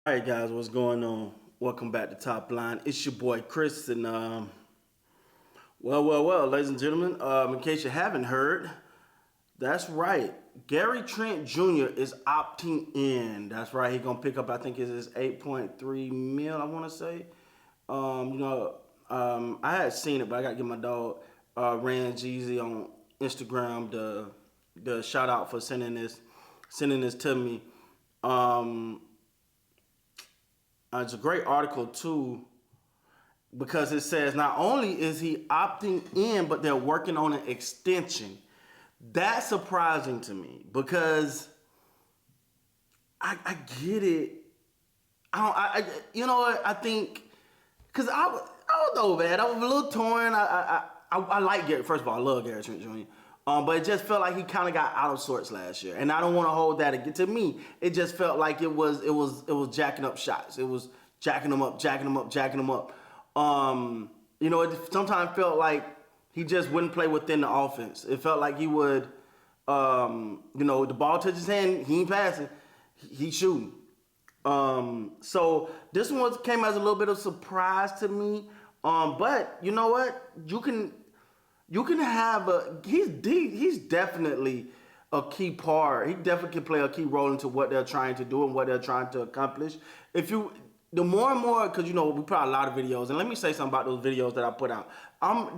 All right, guys, what's going on? Welcome back to Top Line. It's your boy Chris, and ladies and gentlemen, in case you haven't heard, that's right. Gary Trent Jr. is opting in. That's right. He's gonna pick up, I think, it's 8.3 mil. I want to say. I had seen it, but I got to give my dog Ran Jeezy on Instagram the shout out for sending this to me. It's a great article too because it says not only is he opting in, but they're working on an extension. That's surprising to me because I get it. You know what? I think because I don't know, man. I was a little torn. I like Gary. First of all, I love Gary Trent Jr. But it just felt like he kind of got out of sorts last year, and I don't want to hold that again. To me, it just felt like it was jacking up shots. It was jacking them up. It sometimes felt like he just wouldn't play within the offense. It felt like he would, the ball touches his hand, he ain't passing, he's shooting. So this one came as a little bit of surprise to me. But you know what? You can have he's definitely a key part. He definitely can play a key role into what they're trying to do and what they're trying to accomplish. The more and more, because we put out a lot of videos, and let me say something about those videos that I put out.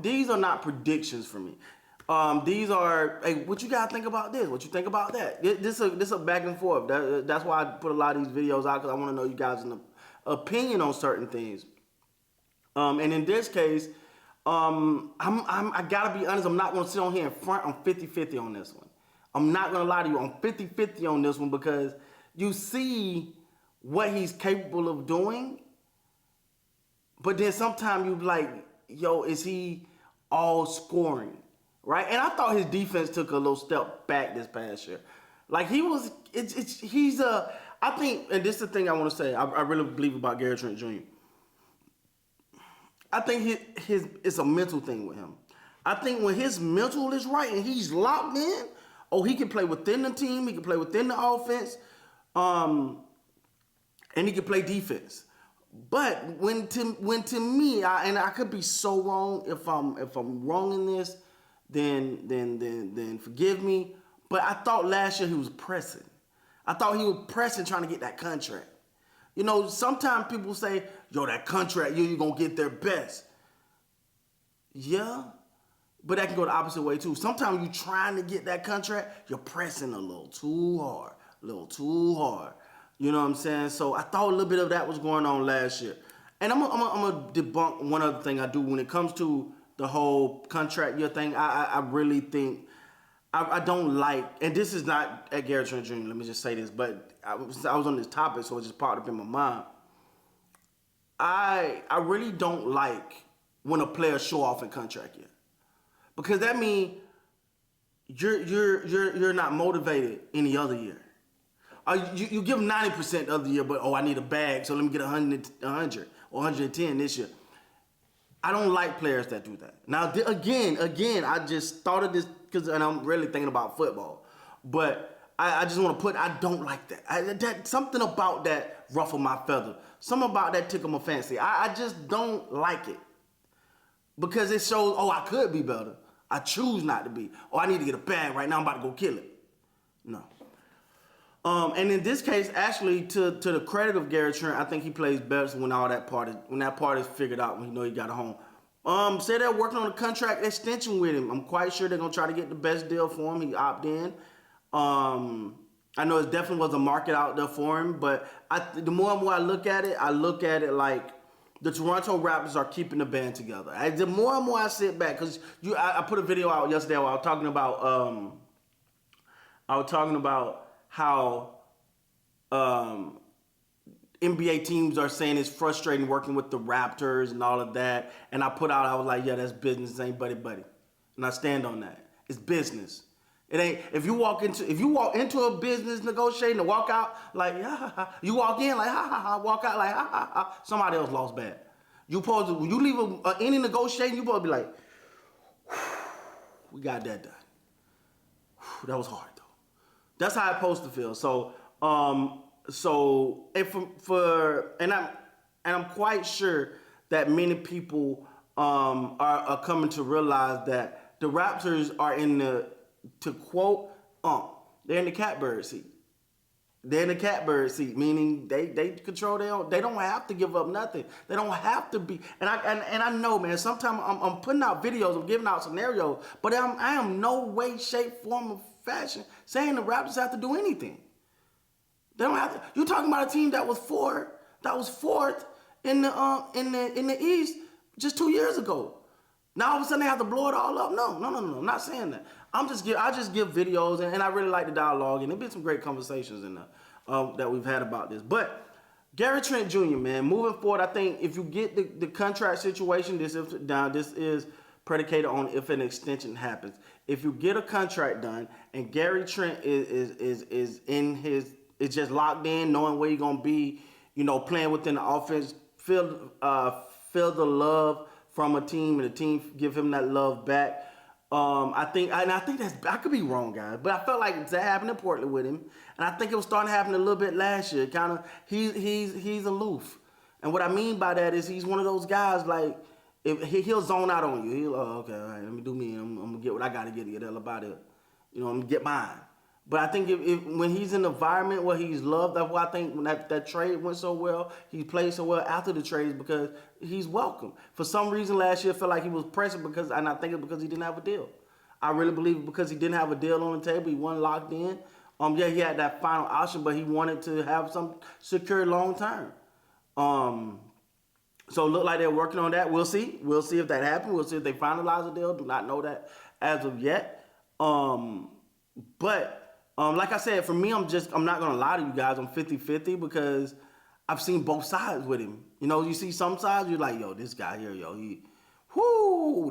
These are not predictions for me. These are, hey, what you gotta think about this? What you think about that? This a back and forth. That's why I put a lot of these videos out, because I want to know you guys' opinion on certain things. And in this case, I gotta be honest. I'm not gonna sit on here in front. I'm 50-50 on this one. I'm not gonna lie to you. I'm 50-50 on this one because you see what he's capable of doing, but then sometimes you like, yo, is he all scoring, right? And I thought his defense took a little step back this past year. Like I think, and this is the thing I want to say. I really believe about Gary Trent Jr. I think it's a mental thing with him. I think when his mental is right and he's locked in, he can play within the team, he can play within the offense, and he can play defense. But when to me, and I could be so wrong. If I'm wrong in this, then forgive me. But I thought last year he was pressing. I thought he was pressing, trying to get that contract. Sometimes people say, yo, that contract, you're going to get their best. Yeah, but that can go the opposite way too. Sometimes you're trying to get that contract, you're pressing a little too hard. You know what I'm saying? So I thought a little bit of that was going on last year. And I'm going to debunk one other thing I do when it comes to the whole contract year thing. I really think, I don't like, and this is not at Gary Trent Jr., let me just say this, but I was on this topic, so it just popped up in my mind. I really don't like when a player show off in contract year, because that means you're not motivated any other year. You give 90% of the year, but I need a bag, so let me get 100 or 110 this year. I don't like players that do that. Now, again, I just thought of this and I'm really thinking about football. But I just want to I don't like that. Something about that ruffled my feather. Something about that tickled my fancy. I just don't like it. Because it shows, I could be better. I choose not to be. I need to get a bag right now. I'm about to go kill it. No. And in this case, actually, to the credit of Gary Trent, I think he plays best when that part is figured out, when he got a home. Say they're working on a contract extension with him. I'm quite sure they're gonna try to get the best deal for him. He opted in. I know it definitely was a market out there for him, but the more and more I look at it like the Toronto Raptors are keeping the band together. The more and more I sit back, because I put a video out yesterday where I was talking about how NBA teams are saying it's frustrating working with the Raptors and all of that. And I was like, yeah, that's business, ain't buddy. And I stand on that. It's business. It ain't, if you walk into a business negotiating and walk out like, you walk in like, walk out like, somebody else lost bad. When you leave any negotiating, you supposed to be like, we got that done. That was hard though. That's how it's supposed to feel. So So if I'm quite sure that many people are coming to realize that the Raptors are in the, to quote, they're in the catbird seat. They're in the catbird seat, meaning they control their own. They don't have to give up nothing. They don't have to be. And I know, man. Sometimes I'm putting out videos, I'm giving out scenarios, but I am no way, shape, form, or fashion saying the Raptors have to do anything. They don't have to. You're talking about a team that was fourth in the East just 2 years ago. Now all of a sudden they have to blow it all up. No. I'm not saying that. I just give videos, and I really like the dialogue, and there's been some great conversations in there that we've had about this. But Gary Trent Jr., man, moving forward, I think if you get the contract situation, this is predicated on if an extension happens. If you get a contract done and Gary Trent is in his, it's just locked in, knowing where you're gonna be, playing within the offense, feel the love from a team, and the team give him that love back. I think I could be wrong, guys, but I felt like that happened in Portland with him, and I think it was starting to happen a little bit last year. Kind of, he's aloof, and what I mean by that is he's one of those guys like if he'll zone out on you. He'll okay, all right, let me do me. I'm gonna get what I gotta get to get the hell about it. I'm gonna get mine. But I think if when he's in an environment where he's loved, that's why I think when that trade went so well, he played so well after the trade, is because he's welcome. For some reason last year, I felt like he was pressing and I think it's because he didn't have a deal. I really believe because he didn't have a deal on the table, he wasn't locked in. Yeah, he had that final option, but he wanted to have some secure long term. So it looked like they're working on that. We'll see. We'll see if that happens. We'll see if they finalize a deal. Do not know that as of yet. Like I said, for me, I'm not going to lie to you guys. I'm 50-50 because I've seen both sides with him. You see some sides, you're like, yo, this guy here,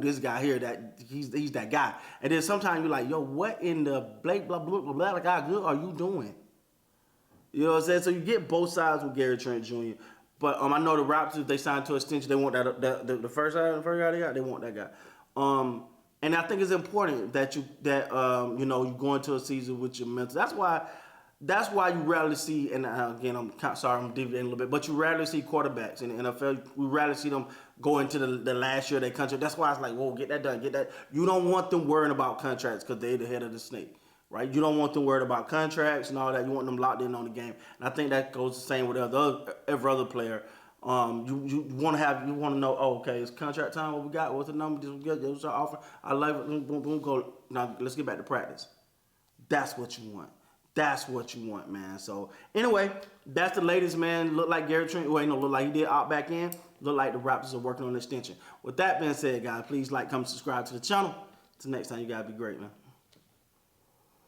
this guy here, that he's that guy. And then sometimes you're like, yo, what in the blah, blah, blah, blah, blah, guy good are you doing? You know what I'm saying? So you get both sides with Gary Trent Jr. But I know the Raptors, they signed to extension. They want the first guy they got, they want that guy. And I think it's important that you go into a season with your mental. That's why you rarely see, and again, I'm deviating a little bit, but you rarely see quarterbacks in the NFL. We rarely see them go into the last year of their contract. That's why it's like, whoa, get that done, get that. You don't want them worrying about contracts because they're the head of the snake, right? You don't want them worried about contracts and all that. You want them locked in on the game. And I think that goes the same with every other player. You want to know, okay, it's contract time, what we got, what's the number, this we got, what's our offer, I love it, boom, go, now let's get back to practice. That's what you want. That's what you want, man. So anyway, that's the latest, man. Look like Gary Trent, look like he did opt back in. Look like the Raptors are working on an extension. With that being said, guys, please like, comment, subscribe to the channel. Till next time, you guys be great, man.